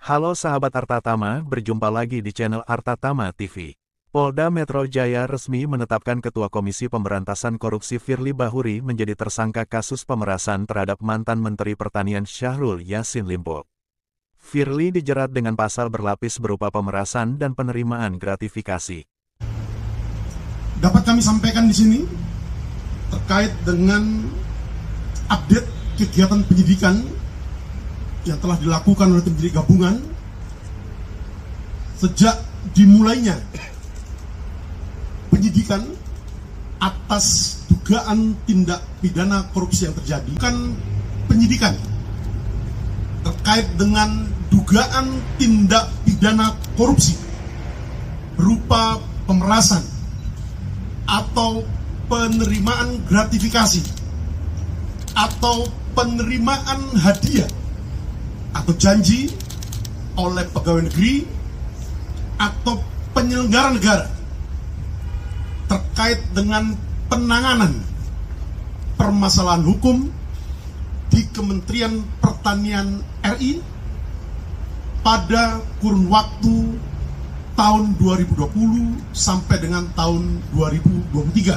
Halo sahabat Arta Tama, berjumpa lagi di channel Arta Tama TV. Polda Metro Jaya resmi menetapkan Ketua Komisi Pemberantasan Korupsi Firly Bahuri menjadi tersangka kasus pemerasan terhadap mantan Menteri Pertanian Syahrul Yassin Limpo. Firly dijerat dengan pasal berlapis berupa pemerasan dan penerimaan gratifikasi. Dapat kami sampaikan di sini terkait dengan update kegiatan penyidikan yang telah dilakukan oleh tim penyidik gabungan sejak dimulainya penyidikan atas dugaan tindak pidana korupsi yang terjadi. Bukan penyidikan terkait dengan dugaan tindak pidana korupsi berupa pemerasan atau penerimaan gratifikasi atau penerimaan hadiah atau janji oleh pegawai negeri atau penyelenggara negara terkait dengan penanganan permasalahan hukum di Kementerian Pertanian RI pada kurun waktu tahun 2020 sampai dengan tahun 2023.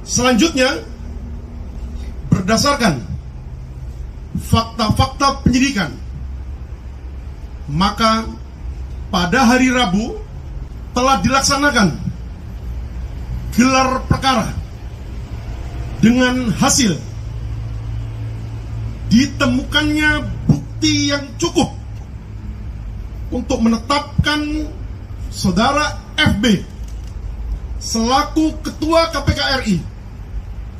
Selanjutnya, berdasarkan fakta-fakta penyidikan, maka pada hari Rabu telah dilaksanakan gelar perkara dengan hasil ditemukannya bukti yang cukup untuk menetapkan saudara FB selaku Ketua KPK RI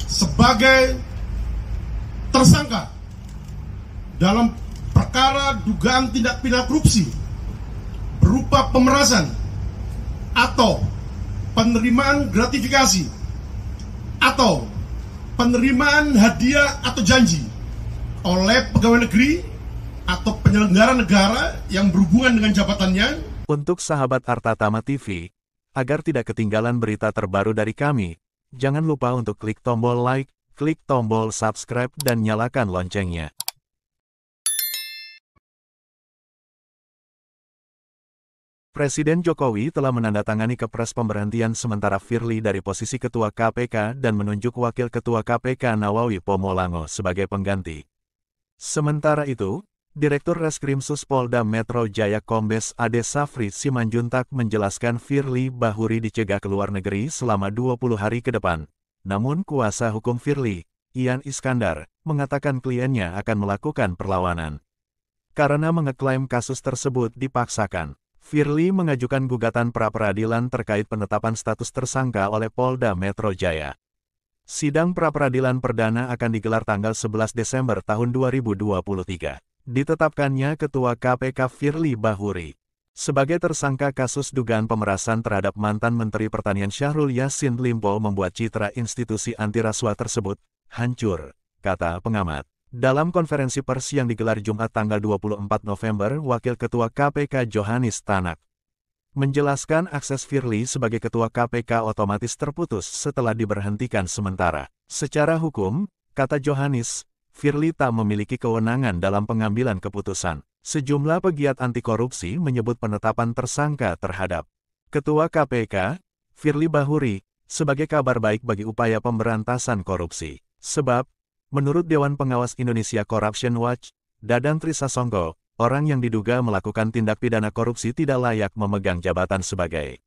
sebagai tersangka dalam perkara dugaan tindak pidana korupsi berupa pemerasan atau penerimaan gratifikasi atau penerimaan hadiah atau janji oleh pegawai negeri atau penyelenggara negara yang berhubungan dengan jabatannya. Untuk sahabat Arta Tama TV, agar tidak ketinggalan berita terbaru dari kami, jangan lupa untuk klik tombol like, klik tombol subscribe dan nyalakan loncengnya. Presiden Jokowi telah menandatangani Kepres pemberhentian sementara Firly dari posisi Ketua KPK dan menunjuk Wakil Ketua KPK Nawawi Pomolango sebagai pengganti. Sementara itu, Direktur Reskrimsus Polda Metro Jaya Kombes Ade Safri Simanjuntak menjelaskan Firly Bahuri dicegah ke luar negeri selama 20 hari ke depan. Namun kuasa hukum Firly, Ian Iskandar, mengatakan kliennya akan melakukan perlawanan. Karena mengeklaim kasus tersebut dipaksakan, Firly mengajukan gugatan pra-peradilan terkait penetapan status tersangka oleh Polda Metro Jaya. Sidang pra-peradilan perdana akan digelar tanggal 11 Desember tahun 2023. Ditetapkannya Ketua KPK Firly Bahuri sebagai tersangka kasus dugaan pemerasan terhadap mantan Menteri Pertanian Syahrul Yassin Limpo membuat citra institusi anti rasuah tersebut hancur, kata pengamat. Dalam konferensi pers yang digelar Jumat tanggal 24 November, Wakil Ketua KPK Johannes Tanak menjelaskan akses Firly sebagai Ketua KPK otomatis terputus setelah diberhentikan sementara. Secara hukum, kata Johannes, Firly tak memiliki kewenangan dalam pengambilan keputusan. Sejumlah pegiat anti korupsi menyebut penetapan tersangka terhadap Ketua KPK, Firly Bahuri, sebagai kabar baik bagi upaya pemberantasan korupsi. Sebab, menurut Dewan Pengawas Indonesia Corruption Watch, Dadan Trisasongko, orang yang diduga melakukan tindak pidana korupsi tidak layak memegang jabatan sebagai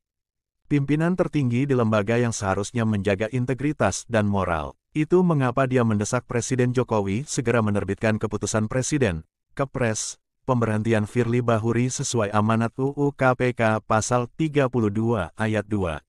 pimpinan tertinggi di lembaga yang seharusnya menjaga integritas dan moral. Itu mengapa dia mendesak Presiden Jokowi segera menerbitkan keputusan Presiden, Kepres, pemberhentian Firly Bahuri sesuai amanat UU KPK pasal 32 ayat 2.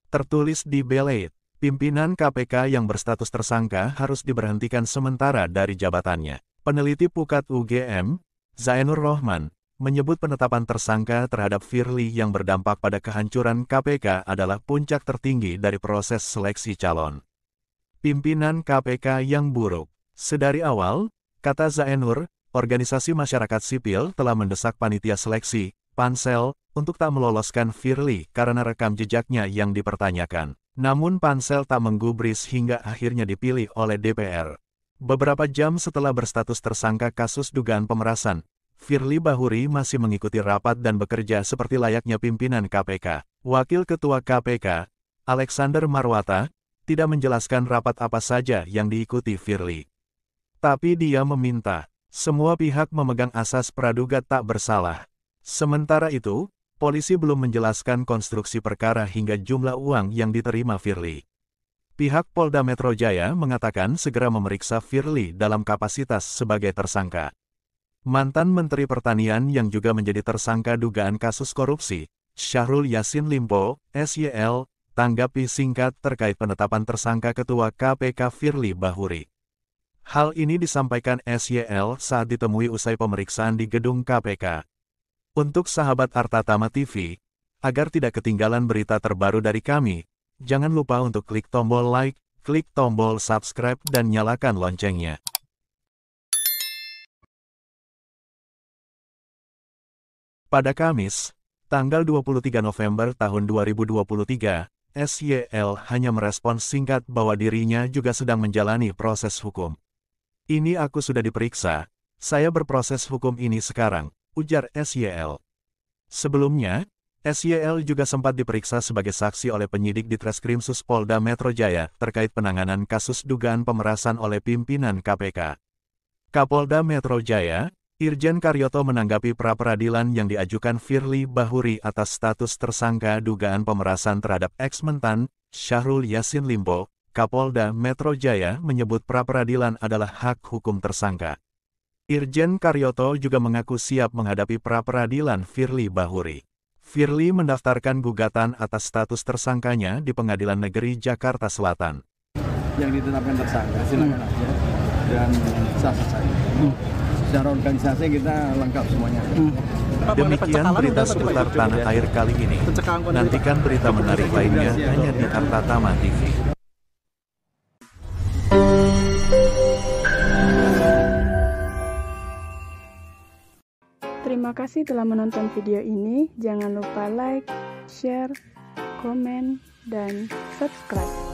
Tertulis di Belait, pimpinan KPK yang berstatus tersangka harus diberhentikan sementara dari jabatannya. Peneliti Pukat UGM, Zainur Rohman, menyebut penetapan tersangka terhadap Firly yang berdampak pada kehancuran KPK adalah puncak tertinggi dari proses seleksi calon pimpinan KPK yang buruk. Sedari awal, kata Zainur, organisasi masyarakat sipil telah mendesak panitia seleksi, pansel, untuk tak meloloskan Firly karena rekam jejaknya yang dipertanyakan. Namun pansel tak menggubris hingga akhirnya dipilih oleh DPR. Beberapa jam setelah berstatus tersangka kasus dugaan pemerasan, Firly Bahuri masih mengikuti rapat dan bekerja seperti layaknya pimpinan KPK. Wakil Ketua KPK, Alexander Marwata, tidak menjelaskan rapat apa saja yang diikuti Firly. Tapi dia meminta semua pihak memegang asas praduga tak bersalah. Sementara itu, polisi belum menjelaskan konstruksi perkara hingga jumlah uang yang diterima Firly. Pihak Polda Metro Jaya mengatakan segera memeriksa Firly dalam kapasitas sebagai tersangka. Mantan Menteri Pertanian yang juga menjadi tersangka dugaan kasus korupsi, Syahrul Yassin Limpo, SYL, tanggapi singkat terkait penetapan tersangka Ketua KPK Firly Bahuri. Hal ini disampaikan SYL saat ditemui usai pemeriksaan di gedung KPK. Untuk sahabat Artatama TV, agar tidak ketinggalan berita terbaru dari kami, jangan lupa untuk klik tombol like, klik tombol subscribe dan nyalakan loncengnya. Pada Kamis, tanggal 23 November tahun 2023, SYL hanya merespons singkat bahwa dirinya juga sedang menjalani proses hukum. "Ini aku sudah diperiksa, saya berproses hukum ini sekarang," ujar SYL. Sebelumnya, SYL juga sempat diperiksa sebagai saksi oleh penyidik di Treskrimsus Polda Metro Jaya terkait penanganan kasus dugaan pemerasan oleh pimpinan KPK. Kapolda Metro Jaya, Irjen Karyoto menanggapi pra-peradilan yang diajukan Firly Bahuri atas status tersangka dugaan pemerasan terhadap eks-mentan, Syahrul Yassin Limpo. Kapolda Metro Jaya menyebut pra-peradilan adalah hak hukum tersangka. Irjen Karyoto juga mengaku siap menghadapi pra-peradilan Firly Bahuri. Firly mendaftarkan gugatan atas status tersangkanya di Pengadilan Negeri Jakarta Selatan. Yang ditetapkan tersangka, silakan aja. Dan sah-sah saja. Secara organisasi kita lengkap semuanya. Demikian berita seputar tanah air kali ini. Nantikan berita menarik lainnya hanya di Artatama TV. Terima kasih telah menonton video ini. Jangan lupa like, share, komen, dan subscribe.